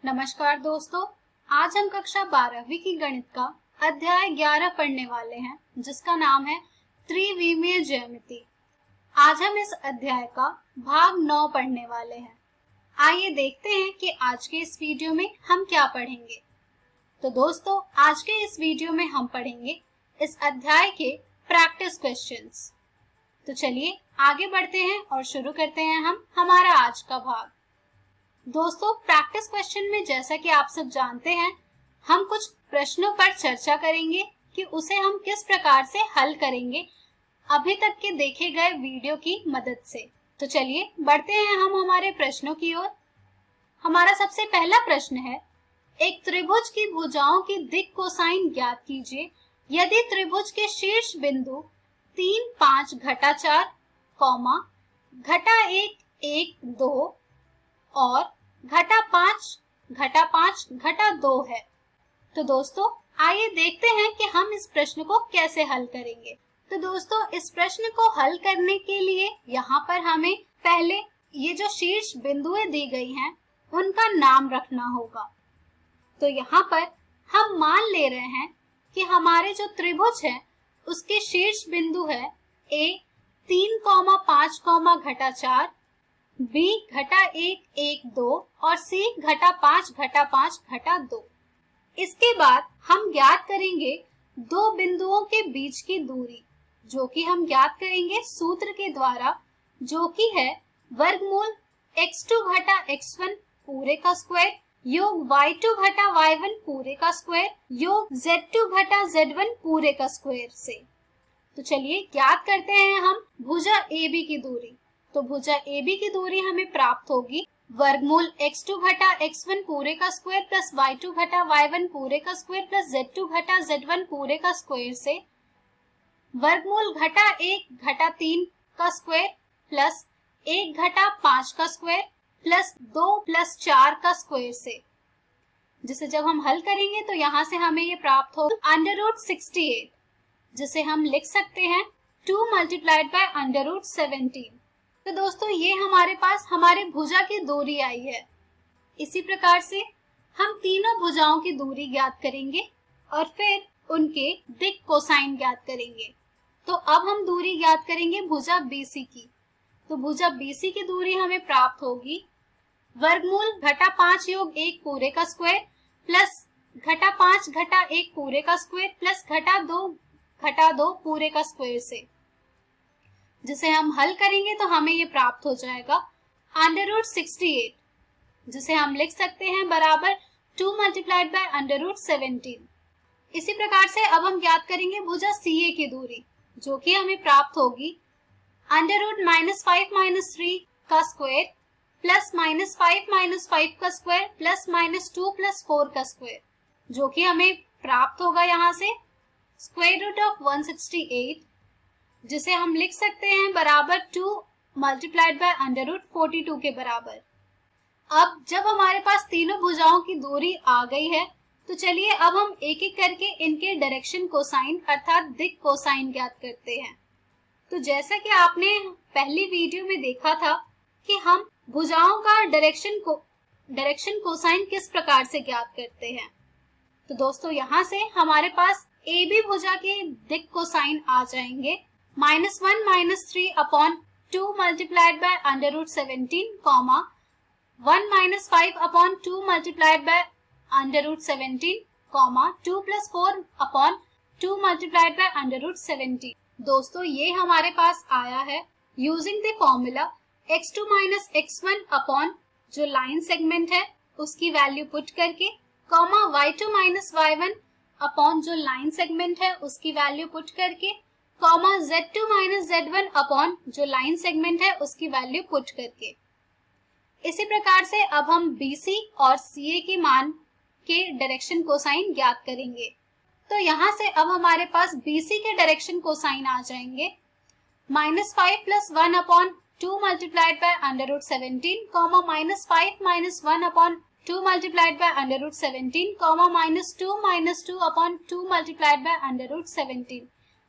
नमस्कार दोस्तों, आज हम कक्षा 12वीं की गणित का अध्याय 11 पढ़ने वाले हैं जिसका नाम है त्रिविमीय ज्यामिति। आज हम इस अध्याय का भाग 9 पढ़ने वाले हैं। आइए देखते हैं कि आज के इस वीडियो में हम क्या पढ़ेंगे। तो दोस्तों, आज के इस वीडियो में हम पढ़ेंगे इस अध्याय के प्रैक्टिस क्वेश्चंस। तो चलिए आगे बढ़ते हैं और शुरू करते हैं हम हमारा आज का भाग। दोस्तों, प्रैक्टिस क्वेश्चन में जैसा कि आप सब जानते हैं, हम कुछ प्रश्नों पर चर्चा करेंगे कि उसे हम किस प्रकार से हल करेंगे अभी तक के देखे गए वीडियो की मदद से। तो चलिए बढ़ते हैं हम हमारे प्रश्नों की ओर। हमारा सबसे पहला प्रश्न है, एक त्रिभुज की भुजाओं की दिक् कोसाइन ज्ञात कीजिए यदि त्रिभुज के शीर्ष बिंदु 3, 5, घटा 4, घटा 1, 1, 2 और घटा 5, घटा 2 है। तो दोस्तों, आइए देखते हैं कि हम इस प्रश्न को कैसे हल करेंगे। तो दोस्तों, इस प्रश्न को हल करने के लिए यहाँ पर हमें पहले ये जो शीर्ष बिंदुएं दी गई हैं उनका नाम रखना होगा। तो यहाँ पर हम मान ले रहे हैं कि हमारे जो त्रिभुज है उसके शीर्ष बिंदु है A 3, 5, घटा 4, B घटा 1, 1, 2 और C घटा 5, घटा 2। इसके बाद हम ज्ञात करेंगे दो बिंदुओं के बीच की दूरी, जो कि हम ज्ञात करेंगे सूत्र के द्वारा, जो कि है वर्गमूल x2 घटा x1 पूरे का स्क्वायर योग y2 घटा y1 पूरे का स्क्वायर योग z2 घटा z1 पूरे का स्क्वायर से। तो चलिए ज्ञात करते हैं हम भुजा AB की दूरी। तो भुजा AB की दूरी हमें प्राप्त होगी वर्गमूल x2 घटा x1 पूरे का स्क्वायर प्लस y2 घटा y1 पूरे का स्क्वायर प्लस z2 घटा z1 पूरे का स्क्वायर से वर्गमूल घटा 1 घटा 3 का स्क्वायर प्लस 1 घटा 5 का स्क्वायर प्लस 2 प्लस 4 का स्क्वायर से, जिसे जब हम हल करेंगे तो यहाँ से हमें ये प्राप्त हो √68, जिसे हम लिख सकते हैं 2 मल्टीप्लाइड बाय √17। तो दोस्तों, ये हमारे पास हमारे भुजा की दूरी आई है। इसी प्रकार से हम तीनों भुजाओं की दूरी ज्ञात करेंगे और फिर उनके दिक् कोसाइन ज्ञात करेंगे। तो अब हम दूरी ज्ञात करेंगे भुजा BC की। तो भुजा BC की दूरी हमें प्राप्त होगी वर्गमूल घटा 5 योग 1 पूरे का स्क्वायर प्लस घटा 5 घटा 1 पूरे का स्क्वायर प्लस घटा 2 पूरे का स्क्वायर से, जिसे हम हल करेंगे तो हमें ये प्राप्त हो जाएगा √68, जिसे हम लिख सकते हैं बराबर 2 मल्टीप्लाइड बाय √17। इसी प्रकार से अब हम ज्ञात करेंगे भुजा CA की दूरी, जो कि हमें प्राप्त होगी √-5 - 3 का स्क्वायर प्लस -5 - 5 का स्क्वायर प्लस -2 + 4 का स्क्वायर, जो कि हमें प्राप्त होगा यहाँ से √168, जिसे हम लिख सकते हैं बराबर 2 मल्टीप्लाइड बाय √42 के बराबर। अब जब हमारे पास तीनों भुजाओं की दूरी आ गई है, तो चलिए अब हम एक एक करके इनके डायरेक्शन कोसाइन अर्थात दिक् कोसाइन ज्ञात करते हैं। तो जैसा कि आपने पहली वीडियो में देखा था कि हम भुजाओं का डायरेक्शन कोसाइन किस प्रकार से ज्ञात करते हैं। तो दोस्तों, यहाँ से हमारे पास AB भुजा के दिक् कोसाइन आ जाएंगे -1 - 3 upon 2 multiplied bye √17, 1 - 5 upon 2 multiplied bye √17, 2 + 4 upon 2 multiplied bye √17। दोस्तों, ये हमारे पास आया है using the formula x2 - x1 upon जो लाइन सेगमेंट है उसकी वैल्यू पुट करके, y2 - y1 अपॉन जो लाइन सेगमेंट है उसकी वैल्यू पुट करके, z2 - z1 अपॉन जो लाइन सेगमेंट है उसकी वैल्यू पुट करके। इसी प्रकार से अब हम BC और CA के मान के डायरेक्शन कोसाइन ज्ञात करेंगे। तो यहाँ से अब हमारे पास BC के डायरेक्शन कोसाइन आ जाएंगे -5 + 1 upon 2 multiplied bye √17, -5 - 1 upon 2 multiplied bye √17, -2 upon 2 multiplied bye √17,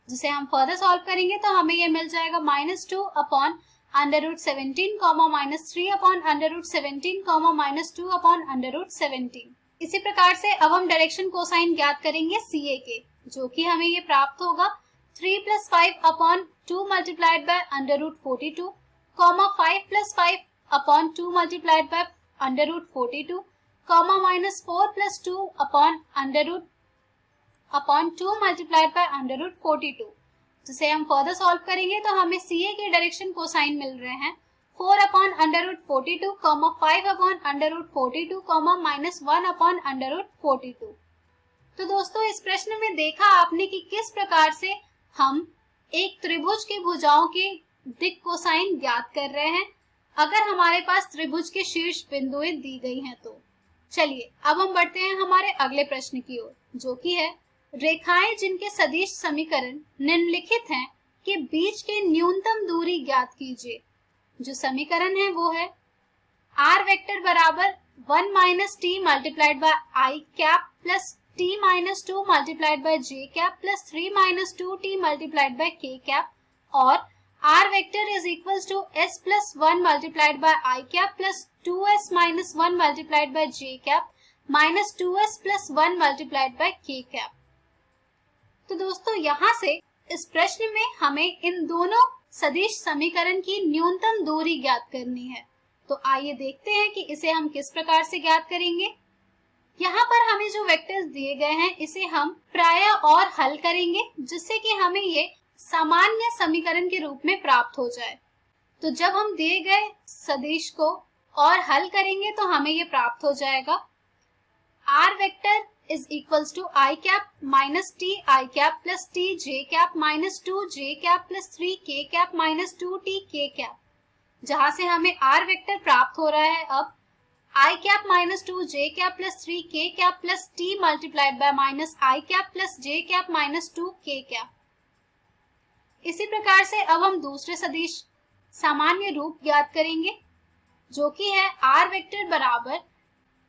जिसे हम फर्दर सॉल्व करेंगे तो हमें ये मिल जाएगा -2 upon √17 comma -3 upon √17 comma -2 upon √17। इसी प्रकार से अब हम डायरेक्शन कोसाइन ज्ञात करेंगे CA के, जो कि हमें ये प्राप्त होगा 3 + 5 upon 2 multiplied bye √42 comma 5 + 5 upon 2 multiplied bye √42 comma -4 + 2 upon 2 multiplied bye √42। जिसे हम फर्दर सॉल्व करेंगे तो हमें CA के डायरेक्शन कोसाइन मिल रहे हैं 4 upon √42 comma 5 upon √42 comma -1 upon √42। तो दोस्तों इस प्रश्न में देखा आपने कि किस प्रकार से हम एक त्रिभुज की भुजाओं के दिक् कोसाइन ज्ञात कर रहे हैं अगर हमारे पास त्रिभुज के शीर्ष बिंदुएं दी गई हैं तो। चलिए अब हम बढ़ते हैं हमारे अगले प्रश्न की ओर, जो कि है रेखाएं जिनके सदिश समीकरण निम्नलिखित हैं के बीच की न्यूनतम दूरी ज्ञात कीजिए। जो समीकरण है वो है r वेक्टर बराबर 1 - t multiplied by i cap plus t - 2 multiplied by j cap plus 3 - 2t multiplied by k cap और r vector is equals to s plus 1 multiplied by i cap plus 2s minus 1 multiplied by j cap minus 2s plus 1 multiplied by k cap. तो दोस्तों यहाँ से इस प्रश्न में हमें इन दोनों सदिश समीकरण की न्यूनतम दूरी ज्ञात करनी है। तो आइए देखते हैं कि इसे हम किस प्रकार से ज्ञात करेंगे। यहाँ पर हमें जो वेक्टर्स दिए गए हैं इसे हम प्रायः और हल करेंगे जिससे कि हमें ये सामान्य समीकरण के रूप में प्राप्त हो जाए। तो जब हम दिए गए सदिश को और हल करेंगे तो हमें ये प्राप्त हो जाएगा r vector is equals to I cap minus t I cap plus t j cap minus 2 j cap plus 3 k cap minus 2 t k cap, जहां से हमें r वेक्टर प्राप्त हो रहा है अब I cap minus 2 j cap plus 3 k cap plus t multiplied by minus I cap plus j cap minus 2 k cap। इसी प्रकार से अब हम दूसरे सदिश सामान्य रूप ज्ञात करेंगे, जो कि है r वेक्टर बराबर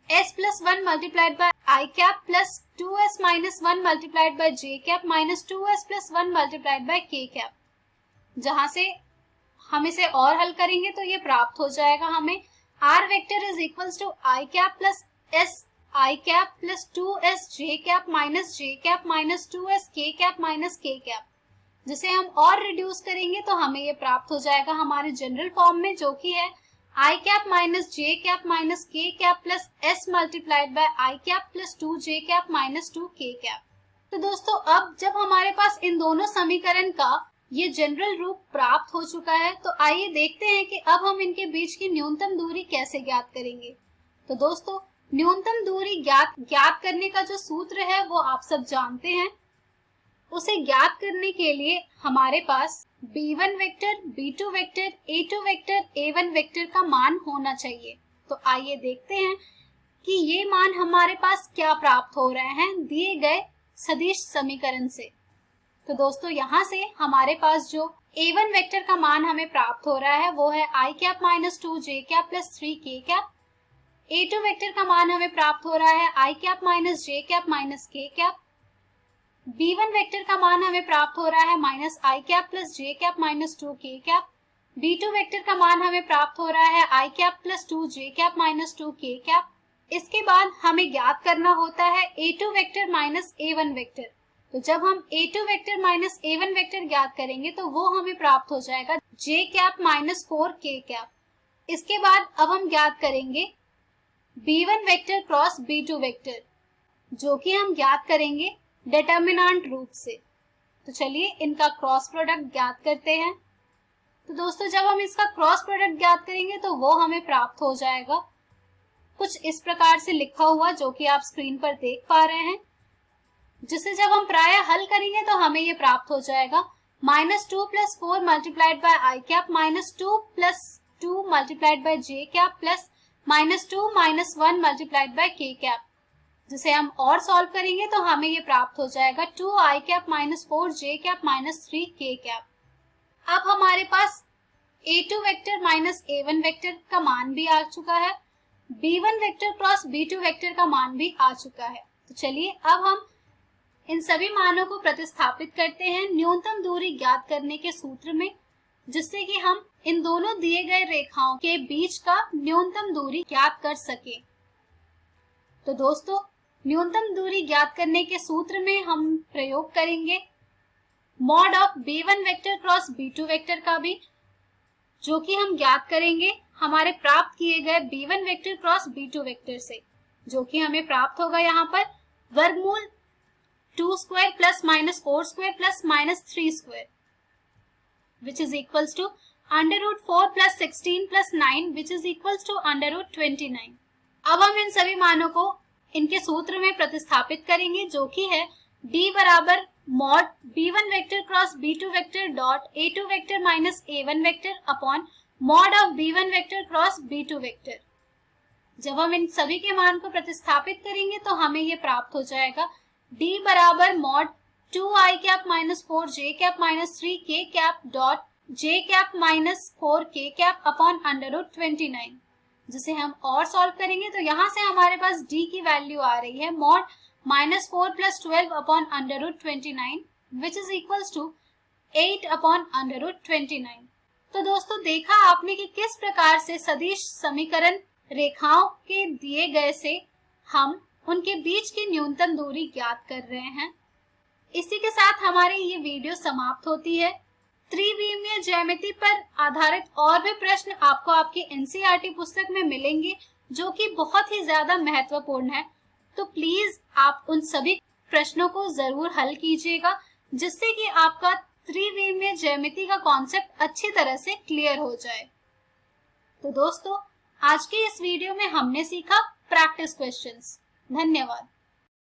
s plus 1 multiplied by i cap plus 2s minus 1 multiplied by j cap minus 2s plus 1 multiplied by k cap. जहां से हम इसे और हल करेंगे तो ये प्राप्त हो जाएगा हमें r vector is equals to i cap plus s i cap plus 2s j cap minus j cap minus 2s k cap minus k cap. जिसे हम और रिड्यूस करेंगे तो हमें ये प्राप्त हो जाएगा हमारे जनरल फॉर्म में, जो कि है I cap minus j cap minus k cap plus s multiplied by I cap plus 2j cap minus 2k cap. तो दोस्तों अब जब हमारे पास इन दोनों समीकरण का ये जनरल रूप प्राप्त हो चुका है तो आइए देखते हैं कि अब हम इनके बीच की न्यूनतम दूरी कैसे ज्ञात करेंगे। तो दोस्तों न्यूनतम दूरी ज्ञात करने का जो सूत्र है वो आप सब जानते हैं। उसे ज्ञात करने के लिए हमारे पास b1 vector, b2 vector, a2 vector, a1 vector का मान होना चाहिए। तो आइए देखते हैं कि ये मान हमारे पास क्या प्राप्त हो रहे हैं दिए गए सदिश समीकरण से। तो दोस्तों यहाँ से हमारे पास जो a1 वेक्टर का मान हमें प्राप्त हो रहा है वो है i cap minus 2j cap plus 3k cap. a2 vector का मान हमें प्राप्त हो रहा है i cap minus j cap minus k cap. b1 vector का मान हमें प्राप्त हो रहा है minus i cap plus j cap minus 2k cap. b2 vector का मान हमें प्राप्त हो रहा है i cap plus 2j cap minus 2k cap. इसके बाद हमें ज्ञात करना होता है a2 vector minus a1 vector. तो जब हम a2 vector minus a1 vector ज्ञात करेंगे तो वो हमें प्राप्त हो जाएगा j cap minus 4k cap. इसके बाद अब हम ज्ञात करेंगे b1 vector cross b2 vector, जो कि हम ज्ञात करेंगे डिटर्मिनेंट रूप से। तो चलिए इनका क्रॉस प्रोडक्ट ज्ञात करते हैं। तो दोस्तों जब हम इसका क्रॉस प्रोडक्ट ज्ञात करेंगे तो वो हमें प्राप्त हो जाएगा कुछ इस प्रकार से लिखा हुआ, जो कि आप स्क्रीन पर देख पा रहे हैं। जिसे जब हम प्रायः हल करेंगे तो हमें ये प्राप्त हो जाएगा -2 plus 4 multiplied by I cap minus 2 plus 2 multiplied by J cap plus -2 minus 1 multiplied bye के कैप। जिसे हम और सॉल्व करेंगे तो हमें ये प्राप्त हो जाएगा 2i cap minus 4j cap minus 3k cap. अब हमारे पास a2 vector minus a1 vector का मान भी आ चुका है, b1 vector cross b2 vector का मान भी आ चुका है। तो चलिए अब हम इन सभी मानों को प्रतिस्थापित करते हैं न्यूनतम दूरी ज्ञात करने के सूत्र में, जिससे कि हम इन दोनों दिए गए रेखाओं के बीच का न्यूनतम दूरी ज्ञात कर सके। तो दोस्तों, न्यूनतम दूरी ज्ञात करने के सूत्र में हम प्रयोग करेंगे mod of b1 vector cross b2 vector का भी, जो कि हम ज्ञात करेंगे हमारे प्राप्त किए गए b1 vector cross b2 vector से, जो कि हमें प्राप्त होगा यहाँ पर वर्गमूल 2 square plus minus 4 square plus minus 3 square which is equals to under root 4 plus 16 plus 9 which is equals to under root 29। अब हम इन सभी मानों को इनके सूत्र में प्रतिस्थापित करेंगे, जो कि है d बराबर mod b1 vector cross b2 vector dot a2 vector minus a1 vector upon mod of b1 vector cross b2 vector. जब हम इन सभी के मान को प्रतिस्थापित करेंगे तो हमें ये प्राप्त हो जाएगा d बराबर mod 2i cap minus 4j cap minus 3k cap dot j cap minus 4k cap upon under root 29। जिसे हम और सॉल्व करेंगे तो यहाँ से हमारे पास d की वैल्यू आ रही है mod minus 4 plus 12 upon under root 29 which is equals to 8 upon under root 29। तो दोस्तों, देखा आपने कि किस प्रकार से सदिश समीकरण रेखाओं के दिए गए से हम उनके बीच की न्यूनतम दूरी ज्ञात कर रहे हैं। इसी के साथ हमारी ये वीडियो समाप्त होती है। त्रिविमीय ज्यामिति पर आधारित और भी प्रश्न आपको आपकी एनसीईआरटी पुस्तक में मिलेंगे, जो कि बहुत ही ज्यादा महत्वपूर्ण है। तो प्लीज आप उन सभी प्रश्नों को जरूर हल कीजिएगा, जिससे कि आपका त्रिविमीय ज्यामिति का कॉन्सेप्ट अच्छी तरह से क्लियर हो जाए। तो दोस्तों, आज के इस वीडियो में हमने सीखा प्रैक्टिस क्वेश्चंस। धन्यवाद।